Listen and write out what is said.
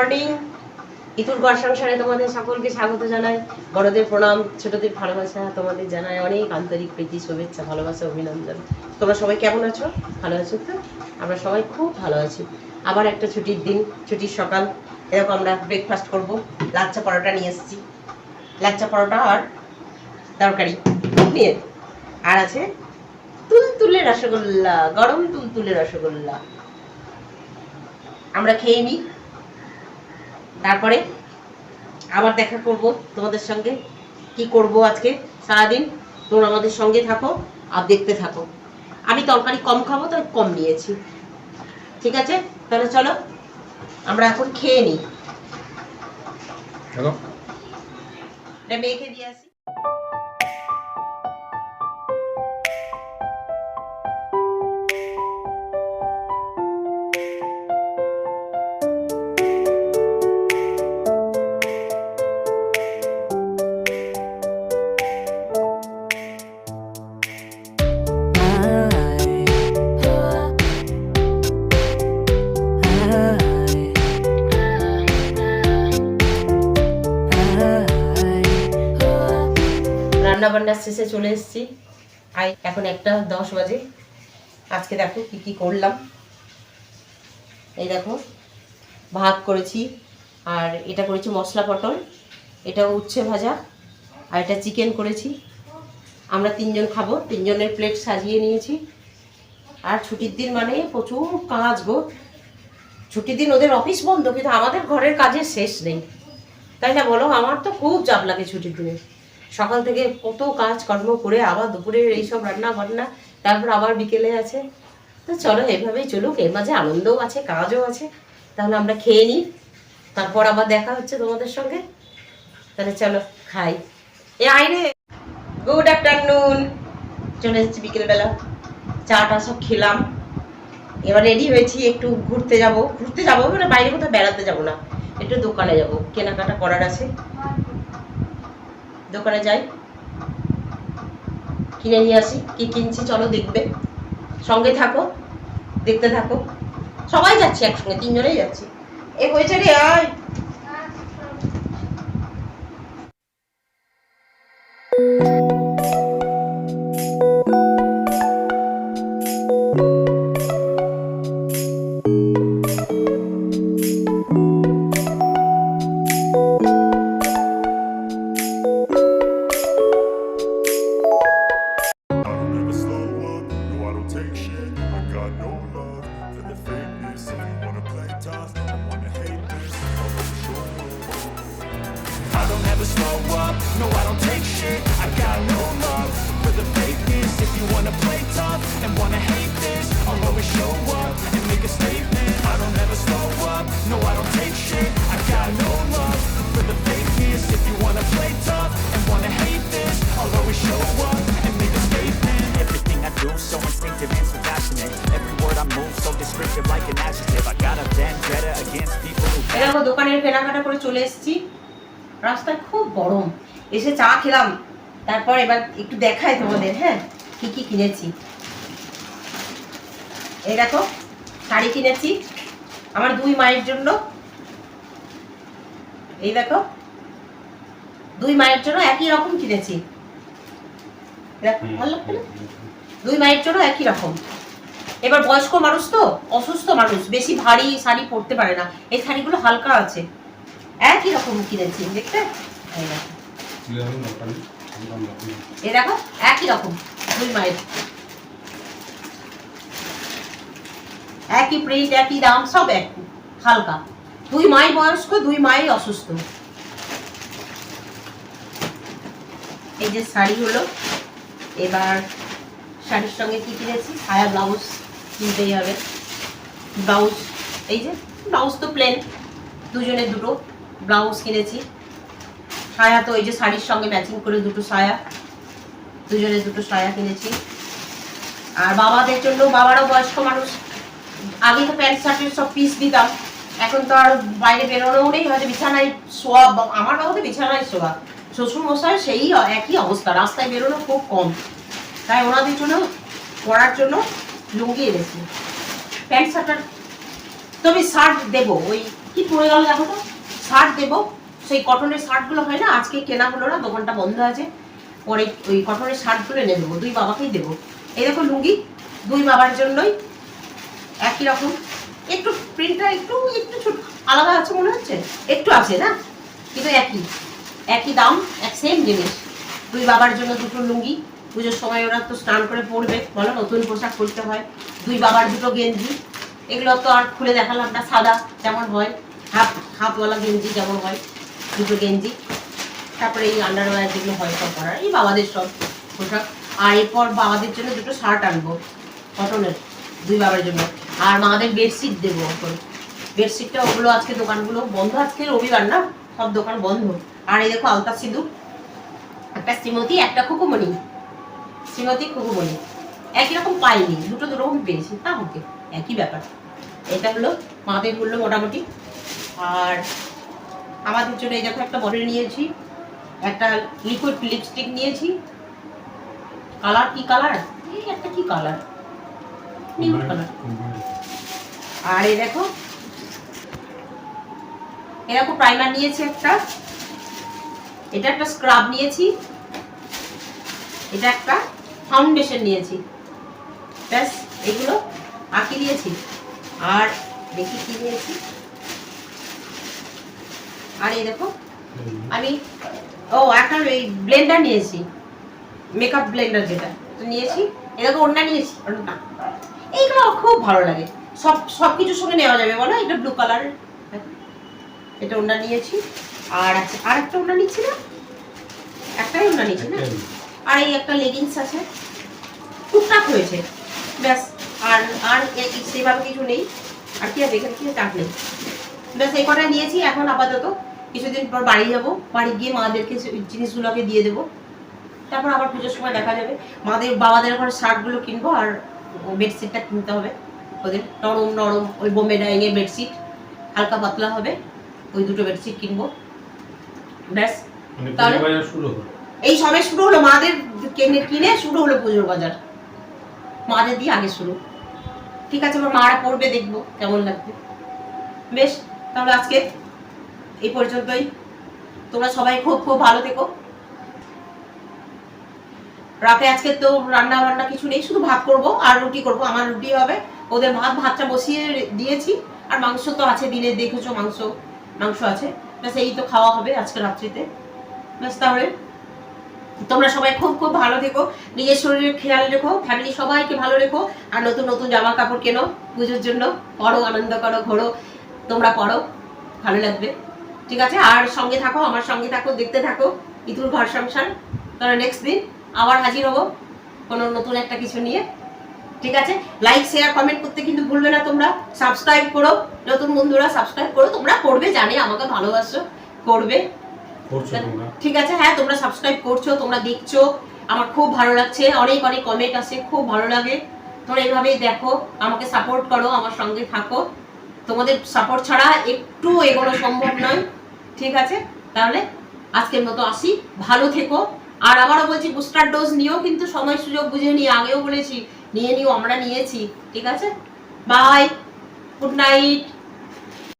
Morning. ইতুর ঘর সংসারে তোমাদের সকলকে স্বাগত জানাই। বড়দের প্রণাম, ছোটদের ভালোবাসা তোমাদের জানাই অনেক আন্তরিক প্রীতি, শুভেচ্ছা, ভালোবাসা, অভিনন্দন। তোমরা সবাই কেমন আছো? ভালো আছো তো? আমরা সবাই খুব ভালো আছি। আবার একটা ছুটির দিন, ছুটির সকাল। এরকম আমরা ব্রেকফাস্ট করব। লাচ্চা পরোটা নিয়ে এসেছি, লাচ্চা পরোটা আর তরকারি নিয়ে, আর আছে তুলতুলে রসগোল্লা, গরম তুলতুলে রসগোল্লা। আমরা খেয়ে নিই, তারপরে আবার দেখা করব তোমাদের সঙ্গে। কি করব আজকে সারাদিন তোমরা আমাদের সঙ্গে থাকো আর দেখতে থাকো। আমি তরকারি কম খাবো, তাই কম নিয়েছি। ঠিক আছে, তাহলে চলো আমরা এখন খেয়ে নিই। চলো মেয়েকে দিয়ে আসি। রান্নাবান্নার শেষে চলে এসেছি। এখন 1:10 বাজে। আজকে দেখো কি কি করলাম। এই দেখো, ভাত করেছি, আর এটা করেছি মশলা পটল, এটা উচ্ছে ভাজা, আর এটা চিকেন করেছি। আমরা 3 জন খাবো, 3 জনের প্লেট সাজিয়ে নিয়েছি। আর ছুটির দিন মানে প্রচুর কাজ গো। ছুটির দিন ওদের অফিস বন্ধ, কিন্তু আমাদের ঘরের কাজের শেষ নেই, তাই না বলো? আমার তো খুব চাপ লাগে ছুটির দিনে। সকাল থেকে কত কাজ কর্ম করে আবার দুপুরে এইসব রান্না বান্না, তারপর আবার বিকেলে আছে। তো চলো এভাবেই চলুক, এর মাঝে আনন্দও আছে, কাজও আছে। তাহলে আমরা খেয়ে নিই, তারপর আবার দেখা হচ্ছে তোমাদের সঙ্গে। তাহলে চলো খাই। এ আইরে, গুড আফটারনুন। চলে এসেছি বিকেলবেলা, চাটা সব খেলাম। এবার রেডি হয়েছি, একটু ঘুরতে যাব মানে বাইরে কোথাও বেড়াতে যাব না, একটু দোকানে যাব, কেনাকাটা করার আছে। দোকানে যাই, কিনে নিয়ে আসি। কি কিনছি চলো দেখবে, সঙ্গে থাকো, দেখতে থাকো। সবাই যাচ্ছি একসঙ্গে, 3 জনেই যাচ্ছি। এ হয়েছে রে, আয়। Slow up, no I don't take shit. I got no love for the fakeness. If you wanna play tough and wanna hate this, I'll always show up and make a statement. I don't ever slow up, no I don't take shit. I got no love for the fakeness. If you wanna play tough and wanna hate this, I'll always show up and make a statement. Everything I do so instinctive and so passionate. Every word I move so descriptive like an adjective. I got a vendetta against people who দেখো দোকানের কেনাকাটা করে চলে এসেছি। রাস্তায় খুব গরম, এসে চা খেলাম। তারপর এবার একটু দেখাই তোমাদের, হ্যাঁ, কি কি কিনেছি। এই দেখো, শাড়ি কিনেছি আমার 2 মায়ের জন্য। এই দেখো, 2 মায়ের জন্য একই রকম কিনেছি। ভালো লাগছে না? 2 মায়ের জন্য একই রকম। এবার বয়স্ক মানুষ তো, অসুস্থ মানুষ, বেশি ভারী শাড়ি পরতে পারে না। এই শাড়িগুলো হালকা আছে, একই রকম কিনেছি। দেখতে এই দেখো, একই রকম 2 মায়ের, একই প্রিন্ট, একই দাম, সব এক, হালকা। 2 মাই বয়স্ক, 2 মাই অসুস্থ। এই যে শাড়ি হলো। এবার শাড়ির সঙ্গে কি কিনেছি, সায়া ব্লাউজ কিনতেই হবে। ব্লাউজ, এই যে ব্লাউজ তো প্লেন, 2 জনের 2টো ব্লাউজ কিনেছি। সায়া তো এই যে শাড়ির সঙ্গে ম্যাচিং করে 2টো সায়া, 2 জনের 2টো সায়া কিনেছি। আর বাবাদের জন্য, বাবারও বয়স্ক মানুষ, আগে তো প্যান্ট শার্টের সব পিস দিতাম, এখন তো আর বাইরে বেরোনোও নেই, হয়তো বিছানায় শোয়া। আমার বাবা তো বিছানায় শোয়া, শ্বশুর মশাই সেই একই অবস্থা, রাস্তায় বেরোনো খুব কম। তাই ওনাদের জন্য পরার জন্য লুঙ্গি এনেছি। প্যান্ট শার্টার তো আমি শার্ট দেবো, ওই কি পড়ে গেল দেখো তো, শার্ট দেবো, সেই কটনের শার্টগুলো হয় না, আজকে কেনা হলো না, দোকানটা বন্ধ আছে, পরে ওই কটনের শার্টগুলো এনে দেবো, দুই বাবাকেই দেবো। এই দেখো লুঙ্গি, দুই বাবার জন্যই, একই রকম, একটু প্রিন্টটা একটু একটু ছোট আলাদা আছে মনে হচ্ছে, একটু আছে না, কিন্তু একই দাম, এক সেম জিনিস। দুই বাবার জন্য দুটো লুঙ্গি, পুজোর সময় ওরা তো স্নান করে পরবে, বলো নতুন পোশাক পরতে হয়। দুই বাবার দুটো গেঞ্জি, এগুলো তো আর খুলে দেখালাম না, সাদা যেমন হয়, হাতওয়ালা গেঞ্জি যেমন হয়, দুটো গেঞ্জি, তারপরে এই আন্ডারওয়্যার যেগুলো হয় সব করার, এই বাবাদের সব পোশাক। আর এরপর বাবাদের জন্য দুটো শার্ট আনবো কটনের, দুই বাবার জন্য। আর মাদের বেডশিট দেবো এখন, বেডশিটটা ওগুলো আজকে দোকানগুলো বন্ধ, আজকে রবিবার না, সব দোকান বন্ধ। আর এই দেখো আলতা সিঁদুর, একটা শ্রীমতী একটা খুকুমণি, শ্রীমতী খুকুমণি একই রকম পাইনি, দুটো রকম পেয়েছি, তা ওকে একই ব্যাপার। এটা হলো মাদের মূল্য মোটামুটি। আর আমাদের জন্য এই দেখো একটা বটল নিয়েছি, একটা লিকুইড লিপস্টিক নিয়েছি, কালার কি কালার, এই একটা কি কালার, নিউ কালার। আর এই দেখো এরকম প্রাইমার নিয়েছি একটা, এটা একটা স্ক্রাব নিয়েছি, এটা একটা ফাউন্ডেশন নিয়েছি, ব্যাস এগুলো আর কি নিয়েছি। আর দেখি কি নিয়েছি, আর এই দেখো আমি একটা এই ব্লেন্ডার নিয়েছি, মেকআপ ব্লেন্ডার যেটা নিয়েছি, এরকম ওড়না নিয়েছি, ওড়না এইগুলো খুব ভালো লাগে, সব কিছুর সঙ্গে নেওয়া যাবে বলো। এটা ব্লু কালারের, এটা ওড়না নিয়েছি। আর আছে আর একটা ওড়না নিচ্ছি না, একটাই ওড়না নিচ্ছি না, আর এই একটা লেগিংস আছে, টুকটাক হয়েছে ব্যাস। আর আর সেভাবে কিছু নেই, আর কি আছে এখানে, কি টাক নেই, ব্যাস এই কটা নিয়েছি। এখন আপাতত কিছুদিন পর বাড়ি যাবো, বাড়ি গিয়ে মাদেরকে জিনিসগুলোকে দিয়ে দেবো, তারপর আবার পুজোর সময় দেখা যাবে। বাবাদের এখন শার্টগুলো কিনবো, আর বেডশিটটা কিনতে হবে ওদের, নরম নরম ওই বোম্বে ডাইংয়ের বেডশিট, হালকা পাতলা হবে, ওই দুটো বেডশিট কিনবো ব্যাস। তাহলে এই সবে শুরু হলো, মাদের কিনে শুরু হলো পুজোর বাজার, মাদের দিয়ে আগে শুরু। ঠিক আছে, আমার মারা পড়বে, দেখবো কেমন লাগবে। বেশ, তাহলে আজকে এই পর্যন্তই, তোমরা সবাই খুব খুব ভালো থেকো। রাতে আজকে তো রান্না বান্না কিছু নেই, শুধু ভাত করব আর রুটি করব, আমার রুটি হবে, ওদের ভাতটা বসিয়ে দিয়েছি। আর মাংস তো আছে, দিনে দেখেছো মাংস আছে, ব্যাস এই তো খাওয়া হবে আজকে রাত্রিতে। ব্যাস, তাহলে তোমরা সবাই খুব খুব ভালো থেকো, নিজের শরীরের খেয়াল রেখো, ফ্যামিলি সবাইকে ভালো রেখো। আর নতুন নতুন জামা কাপড় কেনো পুজোর জন্য, পরো, আনন্দ করো, ঘোরো, তোমরা পরো, ভালো লাগবে। ঠিক আছে, আর সঙ্গে থাকো, আমার সঙ্গে থাকো, দেখতে থাকো ইতুর ঘর সংসার। তাহলে নেক্সট দিন আবার হাজির হবো কোনো নতুন একটা কিছু নিয়ে। ঠিক আছে, লাইক শেয়ার কমেন্ট করতে কিন্তু ভুলবে না তোমরা, সাবস্ক্রাইব করো, নতুন বন্ধুরা সাবস্ক্রাইব করো, তোমরা করবে জানি, আমাকে ভালোবাসো, করবে, ঠিক আছে। হ্যাঁ, তোমরা সাবস্ক্রাইব করছো, তোমরা দেখছো, আমার খুব ভালো লাগছে, অনেক অনেক কমেন্ট আসে, খুব ভালো লাগে। তোমরা এইভাবেই দেখো, আমাকে সাপোর্ট করো, আমার সঙ্গে থাকো, তোমাদের সাপোর্ট ছাড়া একটু এগোনো সম্ভব নয়। ঠিক আছে, তাহলে আজকের মতো আসি, ভালো থেকো। আর আবারও বলছি, বুস্টার ডোজ নিও, কিন্তু সময় সুযোগ বুঝে নিয়ে, আগেও বলেছি নিয়ে নিও, আমরা নিয়েছি। ঠিক আছে, বাই, গুড নাইট।